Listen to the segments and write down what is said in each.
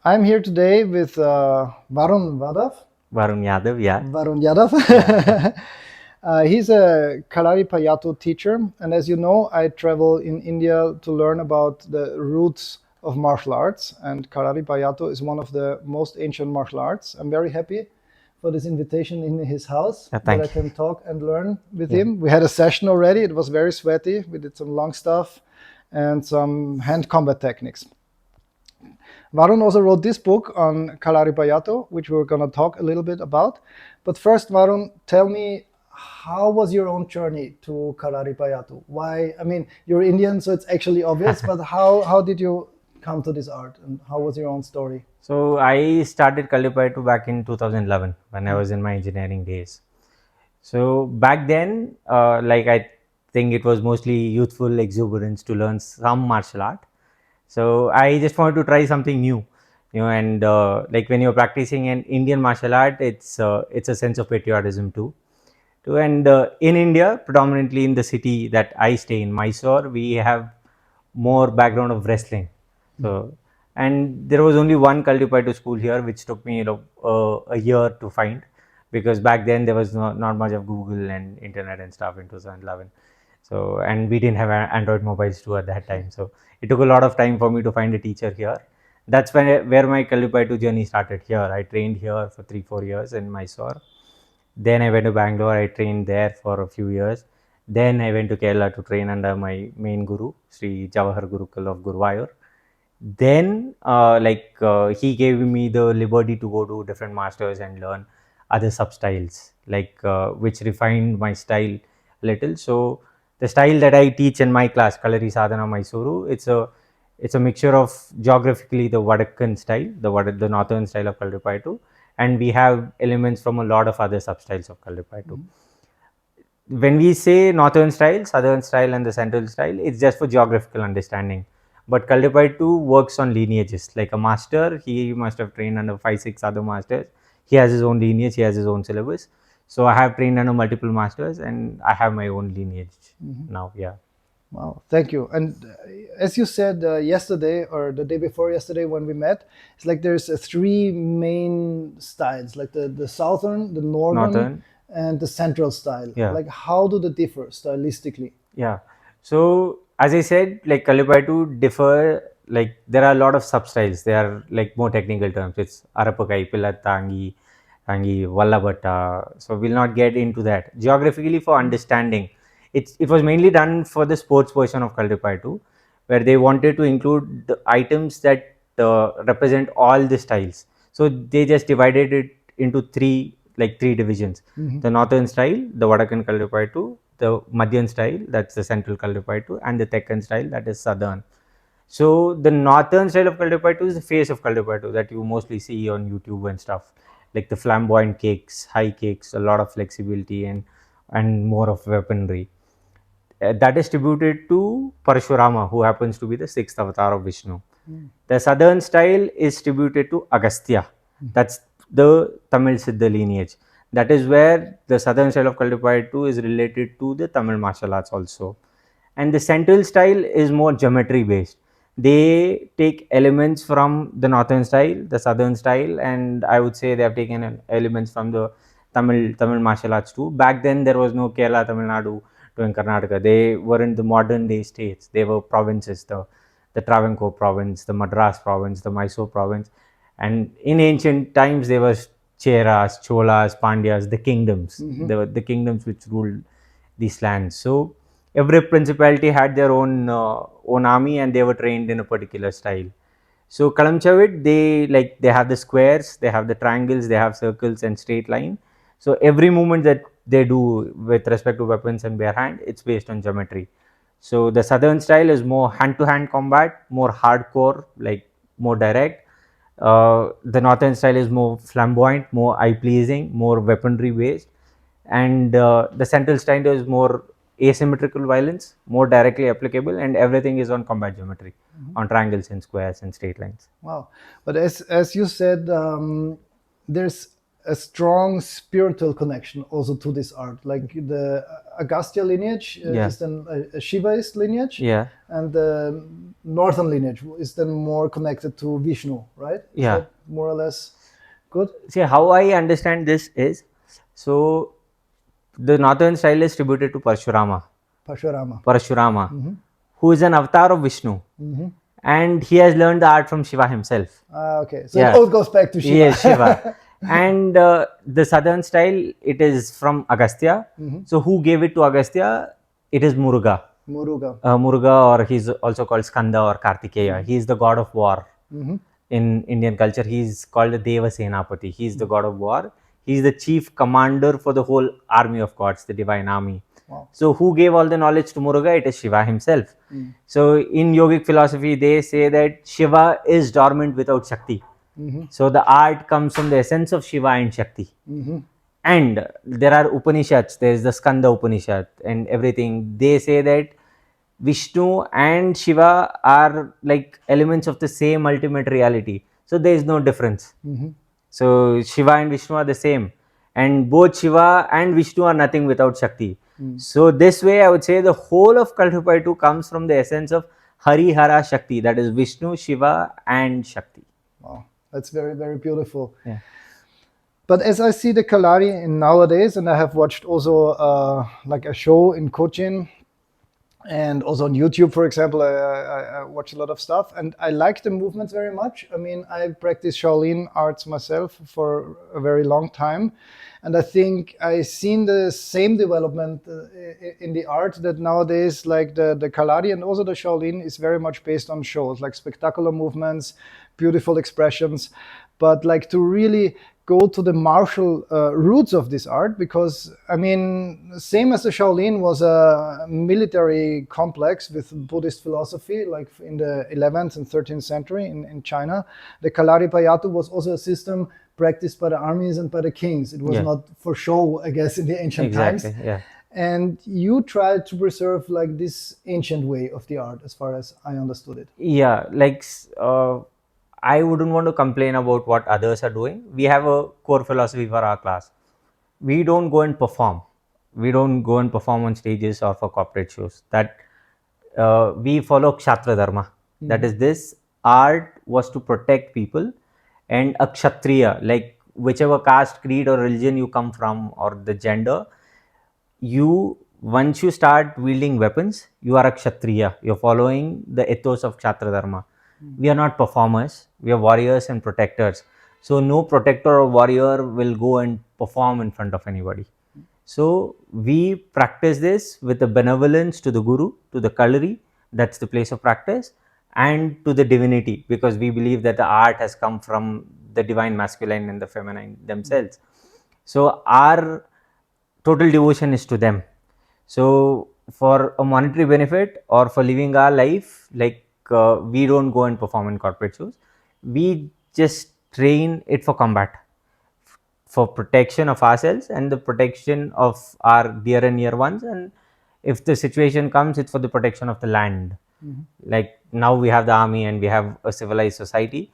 I'm here today with Varun Yadav. Varun Yadav, yeah. Varun Yadav. Yeah. He's a Kalaripayattu teacher, and as you know, I travel in India to learn about the roots of martial arts, and Kalaripayattu is one of the most ancient martial arts. I'm very happy for this invitation in his house that I Thank you. can talk and learn with Yeah. him. We had a session already. It was very sweaty. We did some long stuff and some hand combat techniques. Varun also wrote this book on Kalaripayattu, which we're going to talk a little bit about. But first, Varun, tell me, how was your own journey to Kalaripayattu? Why? I mean, you're Indian, so it's actually obvious, but how did you come to this art and how was your own story? So I started Kalaripayattu back in 2011 when I was in my engineering days. So back then, I think it was mostly youthful exuberance to learn some martial art. So I just wanted to try something new, and like when you're practicing an Indian martial art, it's a sense of patriotism too. And in India, predominantly in the city that I stay in, Mysore, we have more background of wrestling. So, and there was only one Kalarippayattu school here, which took me a year to find, because back then there was not much of Google and internet and stuff in 2011. So, and we didn't have Android mobiles too at that time. So, it took a lot of time for me to find a teacher here. That's where my Kalarippayattu journey started here. I trained here for 3-4 years in Mysore. Then I went to Bangalore. I trained there for a few years. Then I went to Kerala to train under my main guru, Sri Jawahar Gurukul of Guruvayur. Then, he gave me the liberty to go to different masters and learn other substyles, which refined my style a little. So the style that I teach in my class, Kalari Sadhana Mysuru, it's a mixture of geographically the Vadakkan style, the northern style of Kalaripayattu, and we have elements from a lot of other substyles of Kalaripayattu. When we say northern style, southern style, and the central style, it's just for geographical understanding. But Kalaripayattu works on lineages. Like a master, he must have trained under 5-6 other masters. He has his own lineage, he has his own syllabus. So I have trained under multiple masters, and I have my own lineage now. Yeah. Wow, thank you. And as you said yesterday or the day before yesterday when we met, it's like there's three main styles, like the southern, the northern, Northern. and the central style. Yeah. Like how do they differ stylistically? Yeah. So as I said, like Kalipaitu differ, like there are a lot of substyles. They are like more technical terms. It's Arapakai, Pilatangi, Tangi, Vallabhatta. So we'll not get into that. Geographically for understanding, it was mainly done for the sports version of Kalipaitu, where they wanted to include the items that represent all the styles. So they just divided it into three divisions: the northern style, the Vadakan Kalipaitu, the Madhyan style, that's the central Kalaripayattu, and the Deccan style, that is southern. So the northern style of Kalaripayattu is the face of Kalaripayattu that you mostly see on YouTube and stuff, like the flamboyant kicks, high kicks, a lot of flexibility, and more of weaponry. That is tributed to Parashurama, who happens to be the sixth avatar of Vishnu. The southern style is tributed to Agastya. That's the Tamil Siddha lineage. That is where the southern style of Kalipayattu is related to the Tamil martial arts also. And the central style is more geometry based. They take elements from the northern style, the southern style, and I would say they have taken elements from the Tamil martial arts too. Back then, there was no Kerala, Tamil Nadu to in Karnataka. They weren't the modern day states. They were provinces. The Travancore province, the Madras province, the Mysore province, and in ancient times they were Cheras, Cholas, Pandyas, the kingdoms, the kingdoms which ruled these lands. So every principality had their own army, and they were trained in a particular style. So Kalamchavit, they have the squares, they have the triangles, they have circles and straight line. So every movement that they do with respect to weapons and bare hand, it's based on geometry. So the southern style is more hand-to-hand combat, more hardcore, like more direct. The northern style is more flamboyant, more eye-pleasing, more weaponry based, and the central style is more asymmetrical violence, more directly applicable, and everything is on combat geometry, on triangles and squares and straight lines. Wow. But as you said, there's a strong spiritual connection also to this art. Like the Agastya lineage is then a Shivaist lineage, Yeah. and the northern lineage is then more connected to Vishnu, right? Is Yeah. that more or less good? See, how I understand this is, so the northern style is tributed to Parshurama. Parashurama, who is an avatar of Vishnu, and he has learned the art from Shiva himself. Okay, so it all goes back to Shiva. Yes, Shiva. And the southern style, it is from Agastya. So who gave it to Agastya? It is Muruga. Muruga. Muruga, or he's also called Skanda or Kartikeya. He is the god of war. In Indian culture, he is called the Deva Senapati. He is the god of war. He is the chief commander for the whole army of gods, the divine army. Wow. So who gave all the knowledge to Muruga? It is Shiva himself. So in yogic philosophy, they say that Shiva is dormant without Shakti. So the art comes from the essence of Shiva and Shakti. And there are Upanishads, there is the Skanda Upanishad and everything. They say that Vishnu and Shiva are like elements of the same ultimate reality. So there is no difference. So Shiva and Vishnu are the same. And both Shiva and Vishnu are nothing without Shakti. So this way I would say the whole of Kalaripayattu comes from the essence of Hari Hara Shakti, that is Vishnu, Shiva and Shakti. Wow, that's very, very beautiful. Yeah. But as I see the Kalari in nowadays, and I have watched also like a show in Cochin, and also on YouTube, for example, I watch a lot of stuff, and I like the movements very much. I mean, I practice Shaolin arts myself for a very long time, and I think I've seen the same development in the art, that nowadays, like the Kalari and also the Shaolin is very much based on shows, like spectacular movements, beautiful expressions, but like to really go to the martial roots of this art, because I mean, same as the Shaolin was a military complex with Buddhist philosophy, like in the 11th and 13th century in China, the Kalaripayattu was also a system practiced by the armies and by the kings. It was not for show, I guess, in the ancient times. Yeah. And you tried to preserve like this ancient way of the art, as far as I understood it. Yeah, like I wouldn't want to complain about what others are doing. We have a core philosophy for our class. We don't go and perform. We don't go and perform on stages or for corporate shows. That we follow Kshatriya Dharma. That is, this art was to protect people, and a Kshatriya, like whichever caste, creed, or religion you come from, or the gender, once you start wielding weapons, you are a Kshatriya. You're following the ethos of Kshatriya Dharma. We are not performers, we are warriors and protectors. So no protector or warrior will go and perform in front of anybody. So we practice this with the benevolence to the Guru, to the Kalari, that's the place of practice, and to the divinity, because we believe that the art has come from the divine masculine and the feminine themselves. So our total devotion is to them. So for a monetary benefit or for living our life, like we don't go and perform in corporate shows. We just train it for combat, for protection of ourselves and the protection of our dear and near ones. And if the situation comes, it's for the protection of the land. Like now we have the army and we have a civilized society,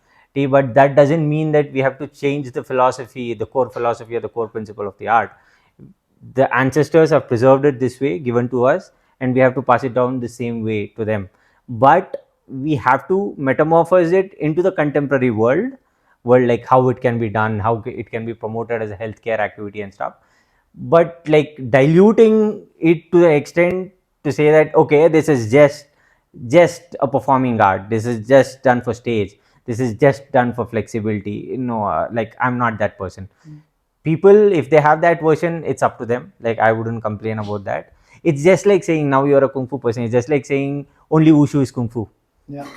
but that doesn't mean that we have to change the philosophy, the core philosophy or the core principle of the art. The ancestors have preserved it this way, given to us, and we have to pass it down the same way to them. But we have to metamorphose it into the contemporary world, like how it can be done, how it can be promoted as a healthcare activity and stuff. But like diluting it to the extent to say that, okay, this is just a performing art, this is just done for stage, this is just done for flexibility. Like I'm not that person. People, if they have that version, it's up to them. Like I wouldn't complain about that. It's just like saying now you're a kung fu person. It's just like saying only wushu is kung fu,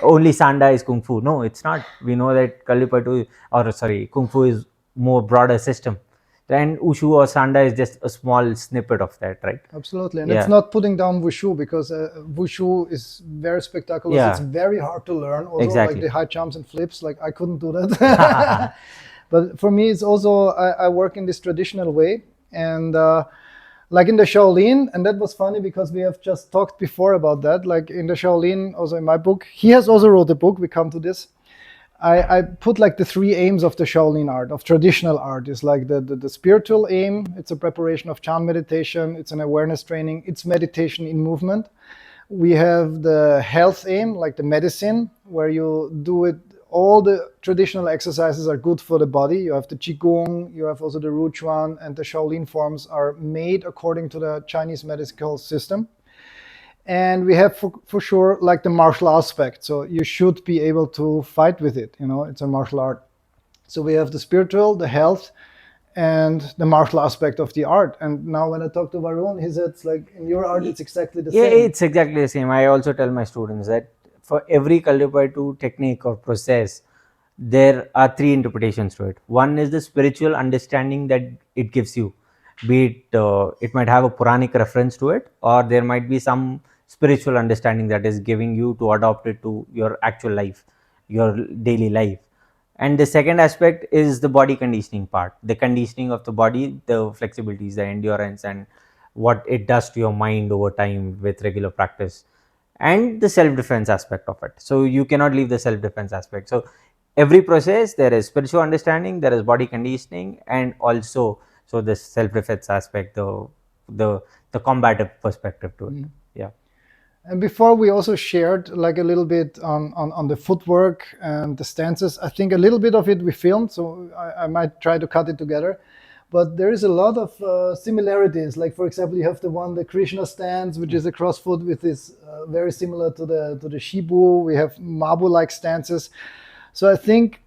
only sanda is kung fu. No, it's not. We know that kung fu is more broader system, and wushu or sanda is just a small snippet of that, right? Absolutely. And it's not putting down wushu, because wushu is very spectacular. It's very hard to learn also. Like the high jumps and flips, like I couldn't do that. But for me, it's also, I work in this traditional way. And like in the Shaolin, and that was funny because we have just talked before about that. Like in the Shaolin, also in my book, he has also wrote a book, we come to this. I put like the three aims of the Shaolin art, of traditional art. Is like the spiritual aim. It's a preparation of Chan meditation. It's an awareness training. It's meditation in movement. We have the health aim, like the medicine, where you do it. All the traditional exercises are good for the body. You have the Qigong, you have also the Ruchuan, and the Shaolin forms are made according to the Chinese medical system. And we have for sure like the martial aspect. So you should be able to fight with it. You know, it's a martial art. So we have the spiritual, the health, and the martial aspect of the art. And now when I talk to Varun, he said, it's like in your art, it's exactly the Yeah, same. it's exactly the same. I also tell my students that for every Kalipaitu technique or process, there are three interpretations to it. One is the spiritual understanding that it gives you, be it it might have a Puranic reference to it, or there might be some spiritual understanding that is giving you to adopt it to your actual life, your daily life. And the second aspect is the body conditioning part, the conditioning of the body, the flexibilities, the endurance, and what it does to your mind over time with regular practice, and the self defense aspect of it. So you cannot leave the self defense aspect. So every process, there is spiritual understanding, there is body conditioning, and also so the self defense aspect, the the combative perspective to it. Yeah. And before we also shared like a little bit on the footwork and the stances. I think a little bit of it we filmed, so I might try to cut it together. But there is a lot of similarities. Like for example, you have the one, the Krishna stance, which is a cross foot with this very similar to the Shibu. We have Mabu-like stances. So I think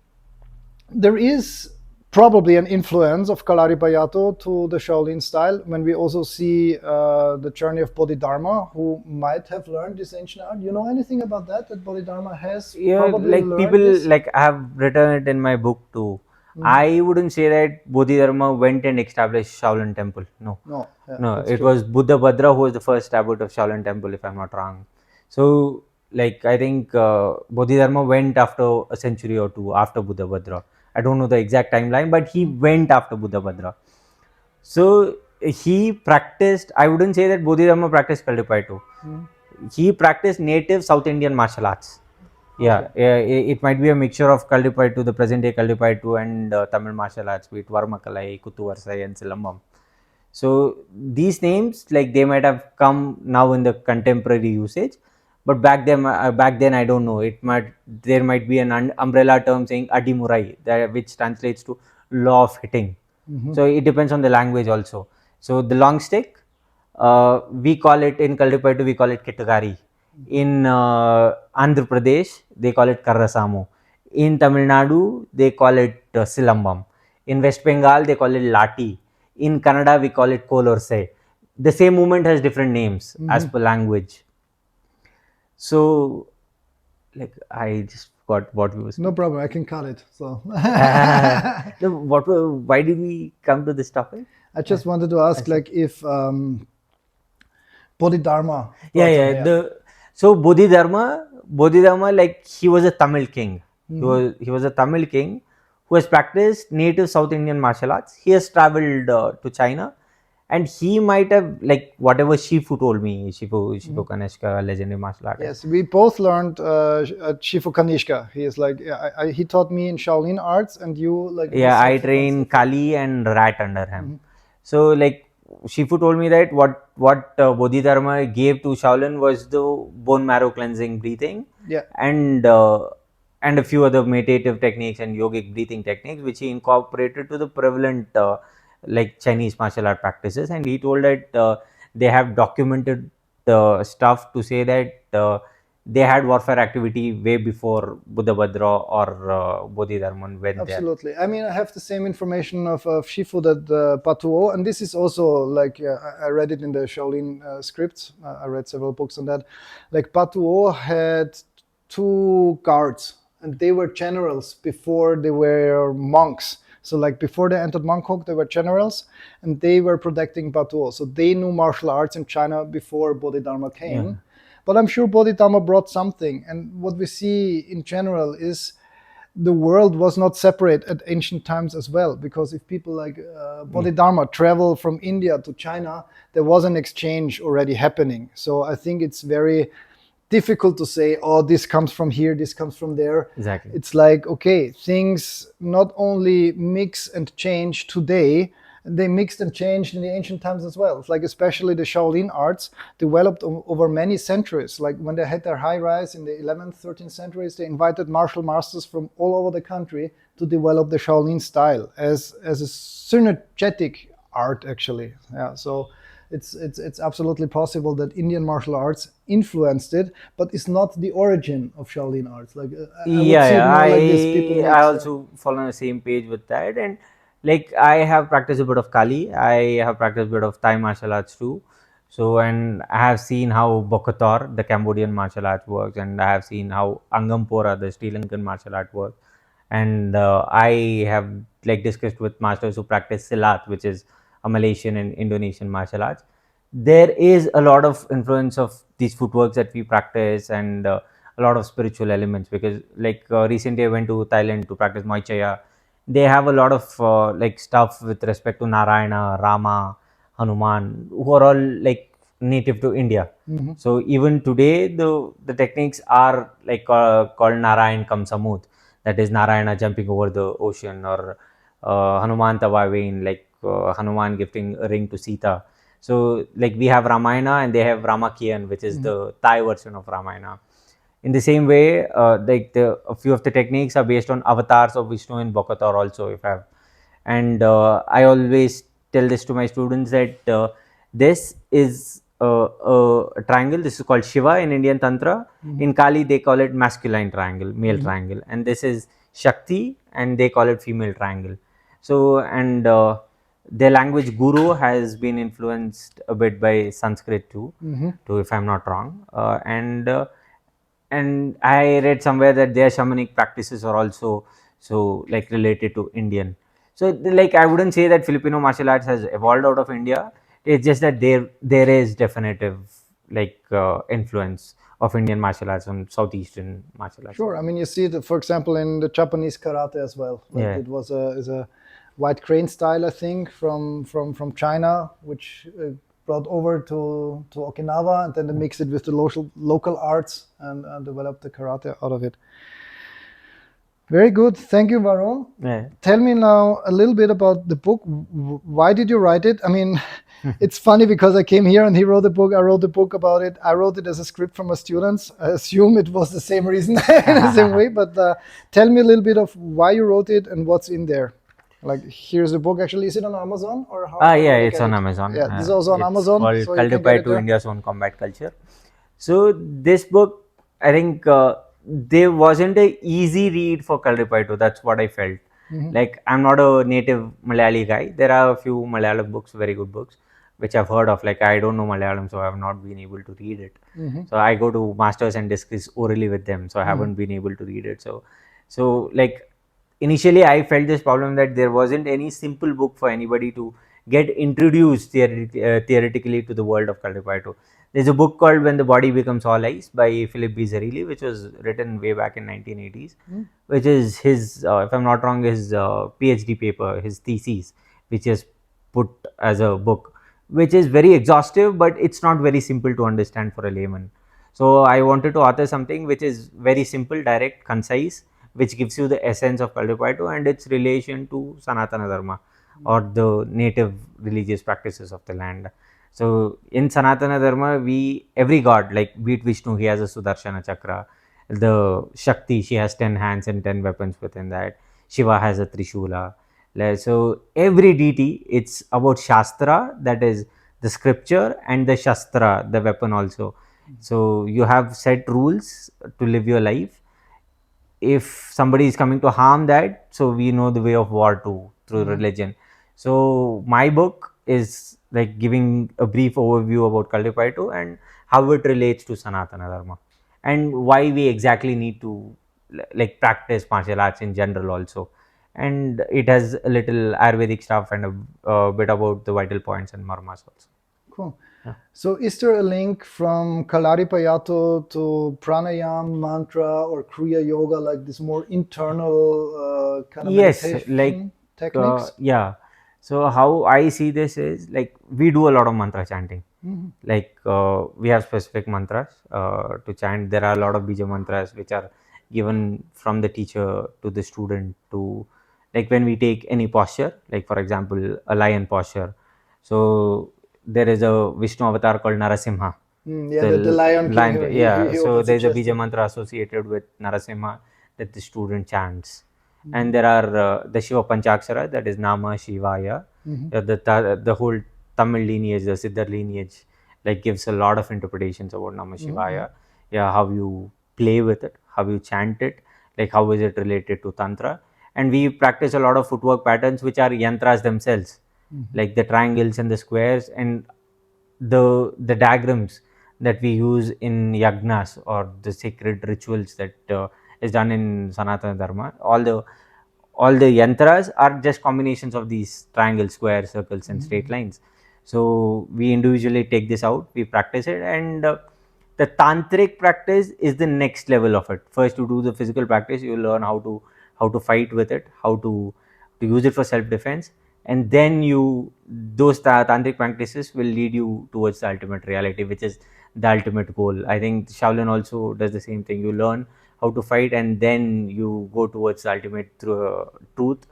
there is probably an influence of Kalaripayattu to the Shaolin style when we also see the journey of Bodhidharma, who might have learned this ancient art. You know anything about that? That Bodhidharma has Yeah, probably like learned people, this? like I have written it in my book too. I wouldn't say that Bodhidharma went and established Shaolin temple. No, No, yeah, no, that's it true. was Buddha Bhadra who was the first abbot of Shaolin temple, if I'm not wrong. So, like I think Bodhidharma went after a century or two after Buddha Bhadra. I don't know the exact timeline, but he went after Buddha Bhadra. So he practiced. I wouldn't say that Bodhidharma practiced Kalipaitu. He practiced native South Indian martial arts. Okay. Yeah, it might be a mixture of Kalipaitu, the present day Kalipaitu, and Tamil martial arts, be it Varmakalai, Kuttuvarsai, and Silambam. So these names, like they might have come now in the contemporary usage, but back then I don't know. It might there might be an umbrella term saying Adimurai, that which translates to law of hitting. So it depends on the language also. So the long stick, we call it in Kalipaitu, we call it Kitagari. In Andhra Pradesh, they call it Karrasamu. In Tamil Nadu, they call it Silambam. In West Bengal, they call it Lati. In Kannada, we call it Kolorse. The same movement has different names as per language. So, like, I just forgot what we were No speaking. problem. I can cut it. So No, why did we come to this topic? I just wanted to ask, like, if Bodhidharma Yeah, brought some, yeah. yeah. So Bodhidharma, like he was a Tamil king. He was a Tamil king who has practiced native South Indian martial arts. He has traveled to China, and he might have, like, whatever Shifu told me, Shifu Kanishka, legendary martial artist. Yes, we both learned at Shifu Kanishka. He is like, yeah, he taught me in Shaolin arts, and you like in the Yeah, I self-defense train technique. Kali and Rat under him. So like Shifu told me that what Bodhidharma gave to Shaolin was the bone marrow cleansing breathing, Yeah, and uh, and a few other meditative techniques and yogic breathing techniques, which he incorporated to the prevalent like Chinese martial art practices. And he told that they have documented stuff to say that they had warfare activity way before Buddha Bhadra or Bodhidharma went there. absolutely. I mean, I have the same information of Shifu that Patuo, and this is also like I read it in the Shaolin scripts. I read several books on that. Like Patuo had two guards, and they were generals before they were monks. So like before they entered monkhood, they were generals, and they were protecting Patuo. So they knew martial arts in China before Bodhidharma Yeah. came. But I'm sure Bodhidharma brought something. And what we see in general is the world was not separate at ancient times as well, because if people like Bodhidharma travel from India to China, there was an exchange already happening. So I think it's very difficult to say, oh, this comes from here, this comes from there. Exactly. It's like, okay, things not only mix and change today, they mixed and changed in the ancient times as well. It's like especially the Shaolin arts developed over many centuries. Like when they had their high rise in the 11th, 13th centuries, they invited martial masters from all over the country to develop the Shaolin style as a synergetic art, actually. Yeah, so it's absolutely possible that Indian martial arts influenced it, but it's not the origin of Shaolin arts. Like I would Yeah, see it yeah, more like this: people I mix. also fall on the same page with that. And like I have practiced a bit of Kali, I have practiced a bit of Thai martial arts too. So, and I have seen how Bokator, the Cambodian martial art, works, and I have seen how Angampora, the Sri Lankan martial art, works. And I have like discussed with masters who practice Silat, which is a Malaysian and Indonesian martial arts. There is a lot of influence of these footworks that we practice, and a lot of spiritual elements, because like recently I went to Thailand to practice Muay Chaya. They have a lot of like stuff with respect to Narayana, Rama, Hanuman, who are all like native to India. Mhm. So even today, the techniques are like called Narayan Kamsamut, that is Narayana jumping over the ocean, or Hanuman Tawavin, like Hanuman gifting a ring to Sita. So like we have Ramayana and they have Ramakian, which is Mhm. the Thai version of Ramayana. In the same way, like a few of the techniques are based on avatars of Vishnu in Bokator also, if I've, and I always tell this to my students that this is a triangle. This is called Shiva in Indian Tantra. Mhm. In Kali, they call it masculine triangle, male Mhm. triangle, and this is Shakti, and they call it female triangle. So, and their language Guru has been influenced a bit by Sanskrit Mhm. too, if I'm not wrong, and I read somewhere that their shamanic practices are also so like related to Indian. So like I wouldn't say that Filipino martial arts has evolved out of India. It's just that there is definitive like influence of Indian martial arts on Southeastern martial arts. Sure. I mean, you see it, for example, in the Japanese karate as well. Like Yeah. it was a white crane style, I think, from China, which brought over to Okinawa, and then they mixed it with the local arts and developed the karate out of it. Very good. Thank you, Varun. Yeah. Tell me now a little bit about the book. Why did you write it? I mean, it's funny because I came here and he wrote the book. I wrote the book about it. I wrote it as a script for my students. I assume it was the same reason in the same way. But tell me a little bit of why you wrote it and what's in there. Like, here's the book. Actually, is it on Amazon or how Yeah, can I it's get on it? Amazon. Yeah, this is also on It's Amazon, called so you can get it Kalaripai to there. India's Own Combat Culture. So this book, I think there wasn't a easy read for Kalaripayattu. That's what I felt. Mhm. Like I'm not a native Malayali guy. There are a few Malayalam books, very good books, which I've heard of. Like I don't know Malayalam, so I have not been able to read it. Mhm. So I go to masters and discuss orally with them. So I Mhm. haven't been able to read it. So like initially I felt this problem that there wasn't any simple book for anybody to get introduced theoretically to the world of Kalaripayattu. There's a book called When the Body Becomes All Ice by Philip Bizzarrilli, which was written way back in 1980s, Mhm. which is his, if I'm not wrong, his PhD paper, his thesis, which is put as a book, which is very exhaustive, but it's not very simple to understand for a layman. So I wanted to author something which is very simple, direct, concise, which gives you the essence of Kalaripayattu and its relation to Sanatana Dharma, or the native religious practices of the land. So in Sanatana Dharma, we every god, like be it Vishnu, he has a Sudarshana chakra. The Shakti, she has 10 hands and 10 weapons within that. Shiva has a Trishula. So every deity, it's about Shastra, that is the scripture, and the Shastra, the weapon also. So you have set rules to live your life. If somebody is coming to harm that, so we know the way of war too through Mhm. religion. So my book is like giving a brief overview about Kalaripayattu and how it relates to Sanatana Dharma, and why we exactly need to like practice martial arts in general also. And it has a little Ayurvedic stuff and a bit about the vital points and marmas also. Cool. Yeah. So is there a link from Kalaripayattu to pranayam, mantra, or Kriya yoga, like this more internal kind of Yes, like meditation techniques? yeah. So how I see this is like we do a lot of mantra chanting. Like we have specific mantras to chant. There are a lot of bija mantras which are given from the teacher to the student to, like when we take any posture, like for example a lion posture. So there is a Vishnu avatar called Narasimha. Yeah, the Lion King. Lion, yeah. He So often there's a bija suggested. mantra associated with Narasimha that the student chants. And there are the Shiva Panchakshara, that is Nama Shivaya. The whole Tamil lineage, the Siddhar lineage, like gives a lot of interpretations about Nama Shivaya. Yeah, how you play with it, how you chant it, like how is it related to Tantra. And we practice a lot of footwork patterns which are yantras themselves, like the triangles and the squares and the diagrams that we use in yagnas or the sacred rituals that is done in Sanatana Dharma. All the yantras are just combinations of these triangles, squares, circles, and straight lines. So we individually take this out, we practice it, and the tantric practice is the next level of it. First, you do the physical practice, you learn how to fight with it, how to use it for self defense, and then those tantric practices will lead you towards the ultimate reality, which is the ultimate goal. I think Shaolin also does the same thing. You learn how to fight, and then you go towards the ultimate truth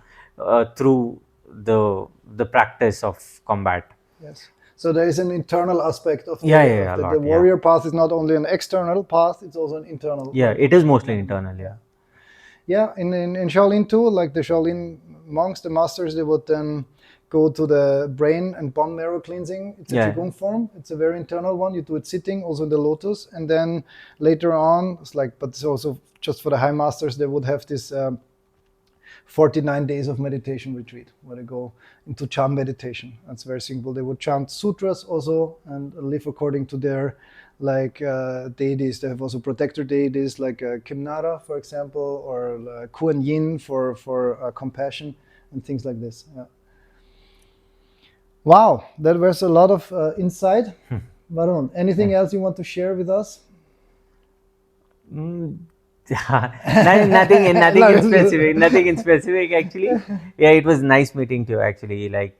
through the practice of combat. Yes. So there is an internal aspect of Yeah, the yeah, yeah, a the lot. Yeah, warrior path is not only an external path; it's also an internal yeah. one. It is mostly internal. Yeah. Yeah, Yeah, in Shaolin too, like the Shaolin monks, the masters, they would then go to the brain and bone marrow cleansing. It's a yeah. qigong form. It's a very internal one. You do it sitting, also in the lotus, and then later on, it's like, but it's also just for the high masters, they would have this 49 days of meditation retreat where they go into chant meditation. That's very simple. They would chant sutras also and live according to their deities. They have also protector deities like Kimnara, for example, or Kuan Yin for compassion and things like this. Yeah. Wow, that was a lot of insight. Varun, anything else you want to share with us? Mm, nothing in specific. Nothing in specific. Actually, yeah, it was nice meeting to you. Actually, like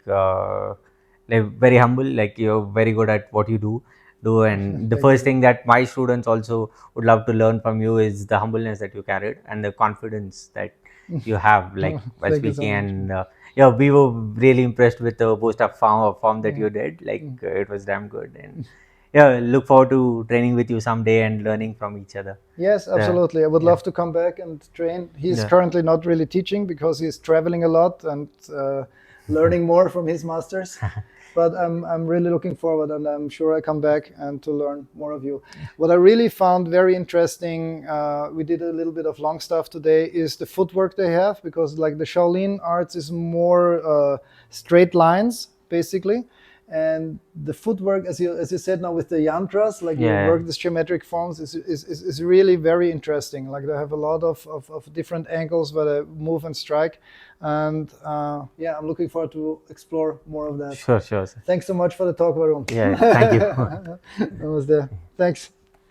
very humble. Like you're very good at what you do. And the Thank first you. thing that my students also would love to learn from you is the humbleness that you carried and the confidence that you have, like while Thank you so speaking. much. And yeah, we were really impressed with the post up form that you did. Like it was damn good. And yeah, look forward to training with you someday and learning from each other. Yes, The absolutely. I would Yeah, love to come back and train. He's yeah. currently not really teaching because he's traveling a lot and learning more from his masters. But I'm really looking forward, and I'm sure I come back and to learn more of you. What I really found very interesting, we did a little bit of long stuff today, is the footwork they have, because like the Shaolin arts is more straight lines basically, and the footwork, as you said now with the yantras, like you Yeah, work these geometric forms, is really very interesting. Like they have a lot of different angles where they move and strike, and yeah, I'm looking forward to explore more of that. sure, sure, sir. Thanks so much for the talk, Varun. Yeah, thank you. That was there. Thanks.